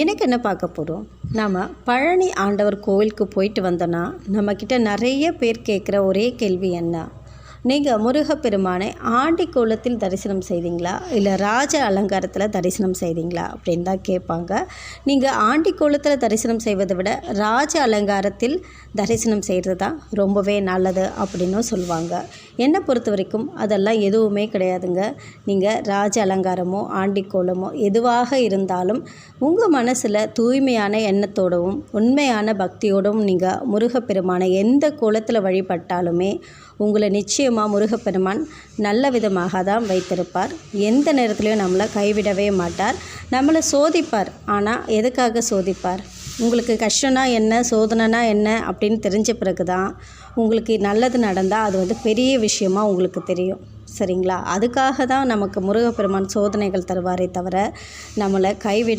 எனக்கு என்ன பார்க்க போகிறோம், நாம் பழனி ஆண்டவர் கோவிலுக்கு போயிட்டு வந்தோன்னா நம்மக்கிட்ட நிறைய பேர் கேட்குற ஒரே கேள்வி என்ன, நீங்கள் முருகப்பெருமானை ஆண்டி கோலத்தில் தரிசனம் செய்தீங்களா இல்லை ராஜ அலங்காரத்தில் தரிசனம் செய்தீங்களா அப்படின்னு தான் கேட்பாங்க. நீங்கள் ஆண்டி கோலத்தில் தரிசனம் செய்வதை விட ராஜ அலங்காரத்தில் தரிசனம் செய்கிறது தான் ரொம்பவே நல்லது அப்படின்னும் சொல்லுவாங்க. என்னை பொறுத்த வரைக்கும் அதெல்லாம் எதுவுமே கிடையாதுங்க. நீங்கள் ராஜ அலங்காரமோ ஆண்டி கோலமோ எதுவாக இருந்தாலும் உங்கள் மனசில் தூய்மையான எண்ணத்தோடவும் உண்மையான பக்தியோடவும் நீங்கள் முருகப்பெருமானை எந்த கோலத்தில் வழிபட்டாலுமே உங்களை நிச்சயமாக முருகப்பெருமான் நல்ல விதமாக தான் வைத்திருப்பார். எந்த நேரத்துலையும் நம்மளை கைவிடவே மாட்டார், நம்மளை சோதிப்பார். ஆனால் எதுக்காக சோதிப்பார்? உங்களுக்கு கஷ்டம்னா என்ன, சோதனைனா என்ன அப்படின்னு தெரிஞ்ச பிறகு தான் உங்களுக்கு நல்லது நடந்தால் அது பெரிய விஷயமாக உங்களுக்கு தெரியும். சரிங்களா? அதுக்காக தான் நமக்கு முருகப்பெருமான் சோதனைகள் தருவாரே தவிர நம்மளை கைவிட